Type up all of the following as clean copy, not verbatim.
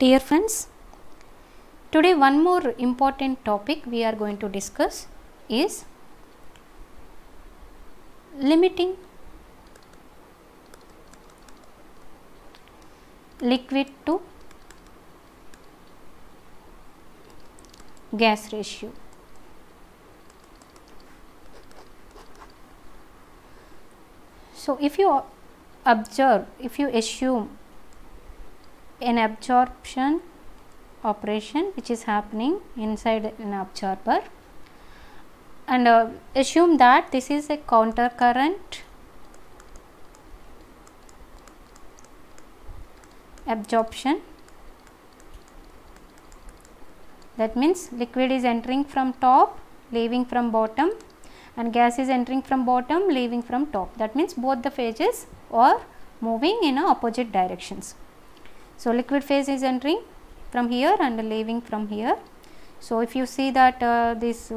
Dear friends, today one more important topic we are going to discuss is limiting liquid to gas ratio. So, if you assume an absorption operation which is happening inside an absorber, and assume that this is a counter current absorption, that means liquid is entering from top, leaving from bottom, and gas is entering from bottom, leaving from top. That means both the phases are moving in opposite directions. So, liquid phase is entering from here and leaving from here. So, if you see that this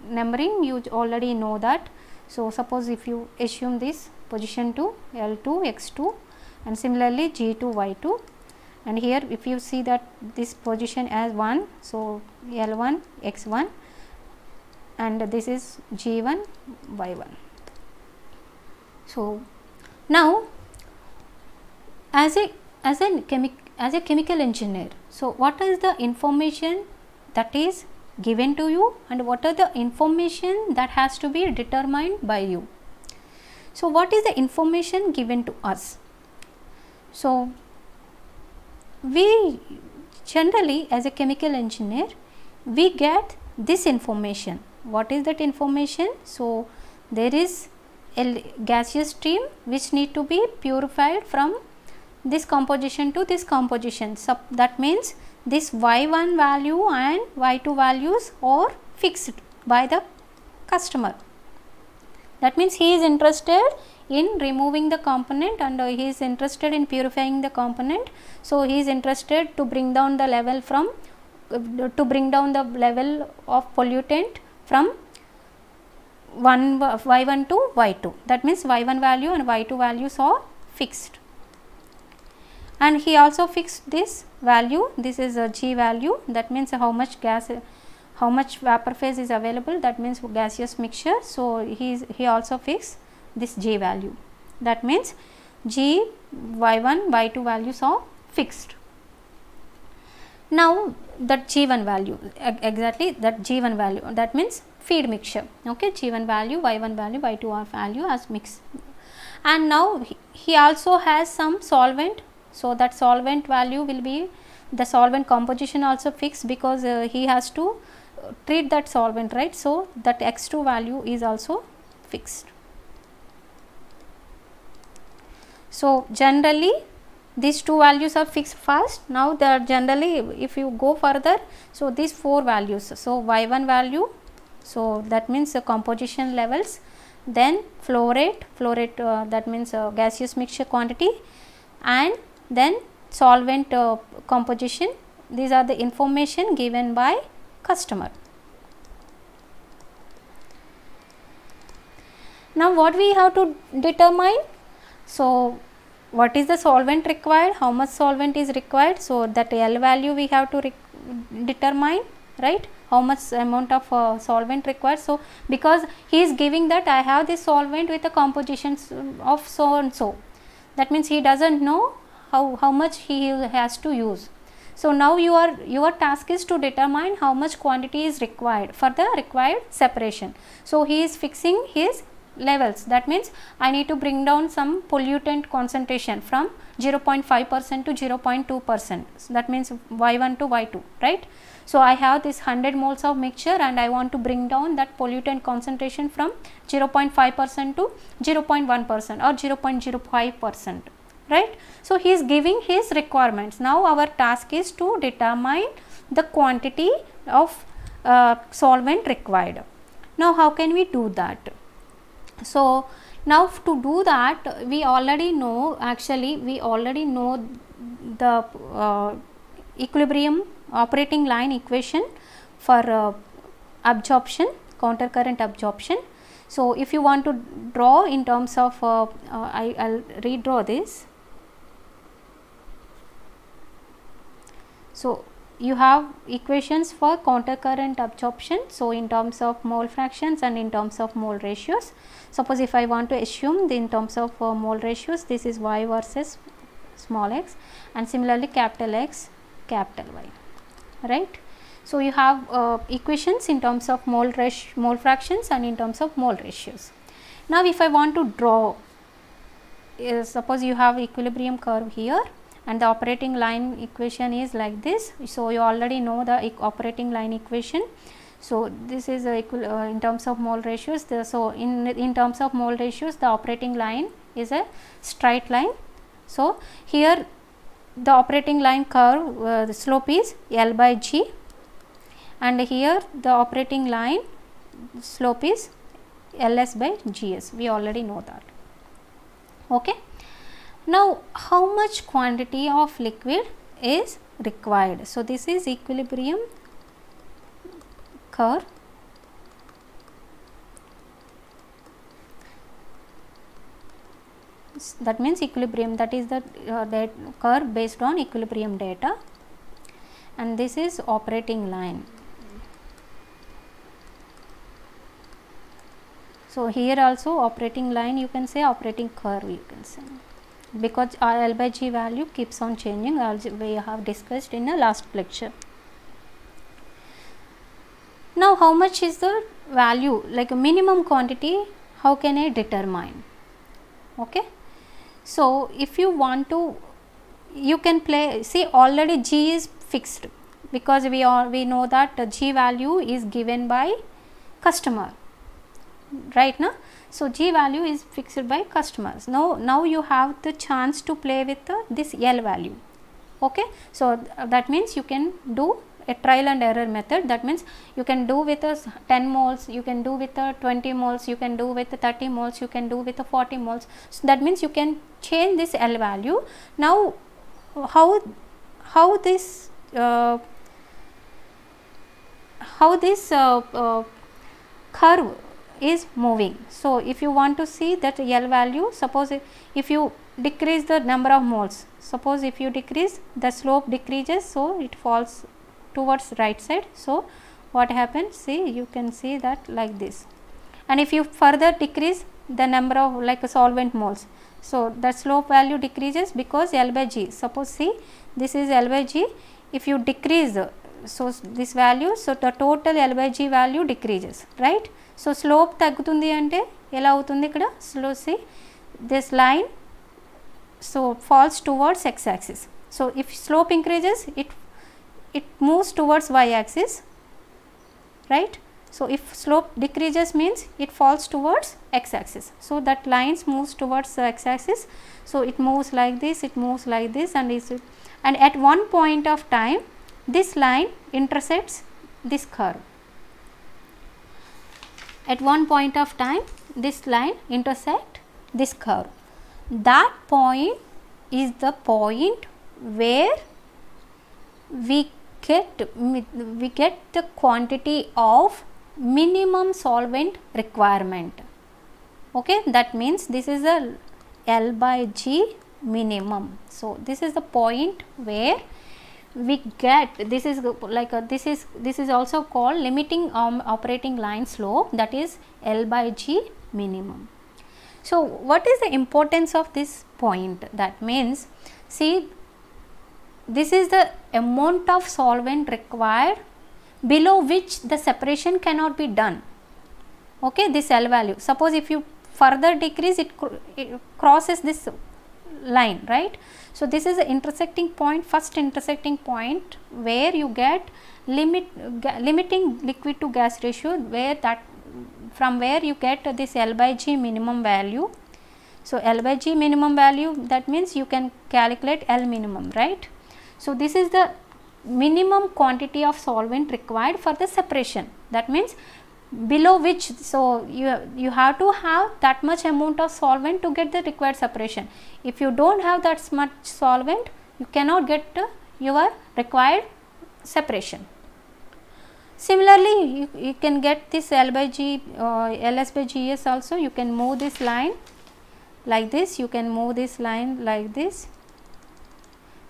numbering, you already know that. So, suppose if you assume this position 2 L2 X2 and similarly G2 Y2, and here if you see that this position as 1, so L1 X1 and this is G1 Y1. So, now as a chemical engineer, so what is the information that is given to you and what are the information that has to be determined by you? So, what is the information given to us? So, we generally as a chemical engineer, we get this information. What is that information? So, there is a gaseous stream which need to be purified from this composition to this composition. So, that means this Y1 value and Y2 values are fixed by the customer. That means he is interested in removing the component and he is interested in purifying the component. So, he is interested to bring down the level from of pollutant from Y1 to Y2. That means Y1 value and Y2 values are fixed. And he also fixed this value, this is a G value, that means how much vapor phase is available, that means gaseous mixture. So, he also fixed this G value, that means G, Y1, Y2 values are fixed. Now, that G1 value, exactly that G1 value, that means feed mixture, okay, G1 value, Y1 value, Y2 value as mixed. And now, he also has some solvent. So, that solvent value will be the solvent composition also fixed because he has to treat that solvent, right. So, that X2 value is also fixed. So, generally these two values are fixed first. Now, they are generally if you go further, so these four values. So, Y1 value, so that means the composition levels, then flow rate that means gaseous mixture quantity, and then solvent composition. These are the information given by customer. Now, what we have to determine? So, what is the solvent required, how much solvent is required? So, that L value we have to determine, right, how much amount of solvent required. So, because he is giving that I have this solvent with a composition of so and so, that means he does not know how much he has to use. So, now your task is to determine how much quantity is required for the required separation. So, he is fixing his levels, that means I need to bring down some pollutant concentration from 0.5% to 0.2%. So, that means Y1 to Y2, right. So, I have this 100 moles of mixture and I want to bring down that pollutant concentration from 0.5% to 0.1% or 0.05%, right. So, he is giving his requirements. Now, our task is to determine the quantity of solvent required. Now, how can we do that? So, now to do that we already know the equilibrium operating line equation for absorption, counter current absorption. So, if you want to draw in terms of I will redraw this. So you have equations for counter current absorption, so in terms of mole fractions and in terms of mole ratios. Suppose if I want to assume in terms of mole ratios, this is y versus small x, and similarly capital X, capital Y, right. So you have equations in terms of mole fractions and in terms of mole ratios. Now if I want to draw, suppose you have equilibrium curve here and the operating line equation is like this. So you already know the operating line equation. So this is in terms of mole ratios. So in terms of mole ratios, the operating line is a straight line. So here the operating line curve, the slope is L by G, and here the operating line slope is Ls by Gs. We already know that. Okay. Now how much quantity of liquid is required? So this is equilibrium curve. That means equilibrium, that is the curve based on equilibrium data, and this is operating line. So here also operating line you can say, operating curve you can say, because our L by G value keeps on changing, as we have discussed in the last lecture. Now how much is the value, like a minimum quantity, how can I determine? Okay. So if you want to, you can play, see already G is fixed, because we know that the G value is given by customer, right now. So G value is fixed by customers. Now you have the chance to play with this L value. Okay. So that means you can do a trial and error method. That means you can do with 10 moles, you can do with 20 moles, you can do with 30 moles, you can do with 40 moles. So that means you can change this L value. Now how this curve is moving. So if you want to see that L value, suppose if you decrease the number of moles, suppose if you decrease, the slope decreases, so it falls towards right side. So what happens, see, you can see that like this. And if you further decrease the number of like solvent moles, so the slope value decreases, because L by G, suppose see this is L by G, if you decrease so this value, so the total L by G value decreases, right. So slope తగ్గుతుంది అంటే ఎలా అవుతుంది ఇక్కడ, slope, see this line, so falls towards x axis. So if slope increases, it moves towards y axis, right. So if slope decreases means it falls towards x axis. So that lines moves towards the x axis. So it moves like this, it moves like this, and at one point of time this line intersects this curve. At one point of time this line intersects this curve. That point is the point where we get the quantity of minimum solvent requirement. Okay, that means this is a L by G minimum. So this is the point where we get, this is like this is also called limiting operating line slope, that is L by G minimum. So what is the importance of this point? That means, see, this is the amount of solvent required below which the separation cannot be done. Okay, this L value, suppose if you further decrease, it crosses this line, right. So this is the intersecting point, first intersecting point where you get limiting liquid to gas ratio, where that from where you get this L by G minimum value. So L by G minimum value, that means you can calculate L minimum, right. So this is the minimum quantity of solvent required for the separation. That means below which, so you have to have that much amount of solvent to get the required separation. If you don't have that much solvent, you cannot get your required separation. Similarly, you can get this L by G, Ls by Gs also. You can move this line like this, you can move this line like this,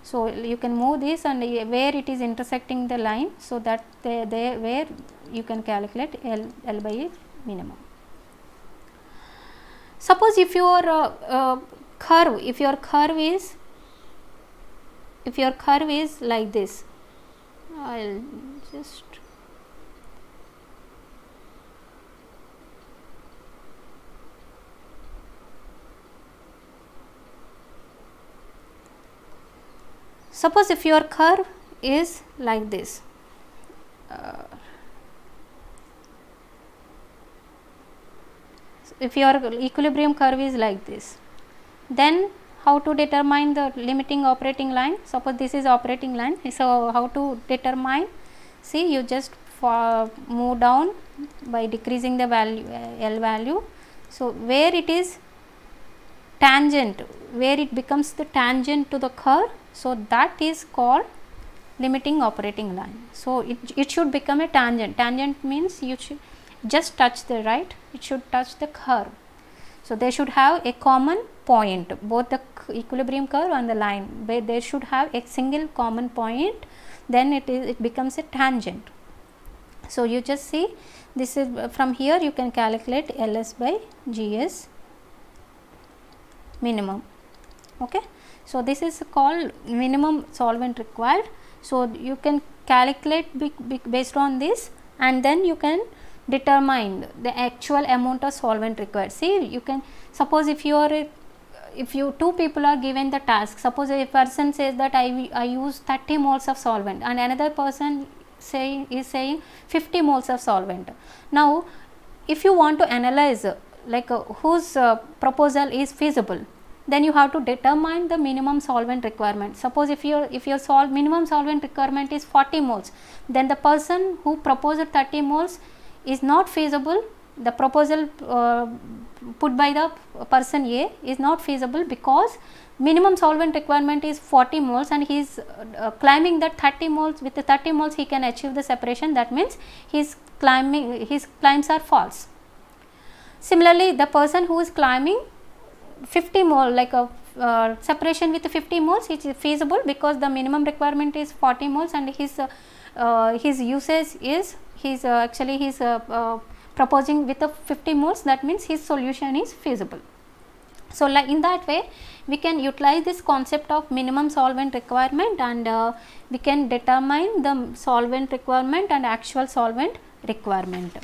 So you can move this, and where it is intersecting the line, so that there where you can calculate L by minimum. Suppose if your curve, if your curve is like this, I'll just suppose if your curve is like this, if your equilibrium curve is like this, then how to determine the limiting operating line? Suppose this is operating line. So how to determine? See, you just move down by decreasing the value L value. So where it is tangent, where it becomes the tangent to the curve, so that is called limiting operating line. So it should become a tangent. Tangent means you should just touch the right, it should touch the curve. So they should have a common point, both the equilibrium curve and the line, but they should have a single common point, then it becomes a tangent. So you just see, this is from here you can calculate LS by GS minimum. Okay. So this is called minimum solvent required. So you can calculate based on this, and then you can determine the actual amount of solvent required. See, you can suppose if two people are given the task, suppose a person says that I use 30 moles of solvent, and another person is saying 50 moles of solvent. Now if you want to analyze like whose proposal is feasible, then you have to determine the minimum solvent requirement. Suppose if your minimum solvent requirement is 40 moles, then the person who proposed 30 moles is not feasible. The proposal put by the person A is not feasible, because minimum solvent requirement is 40 moles and he is claiming that 30 moles, with the 30 moles he can achieve the separation. That means his claims are false. Similarly, the person who is claiming 50 mole, like a separation with 50 moles, it is feasible because the minimum requirement is 40 moles and his usage is actually he is proposing with 50 moles. That means his solution is feasible. So like in that way we can utilize this concept of minimum solvent requirement, and we can determine the solvent requirement and actual solvent requirement.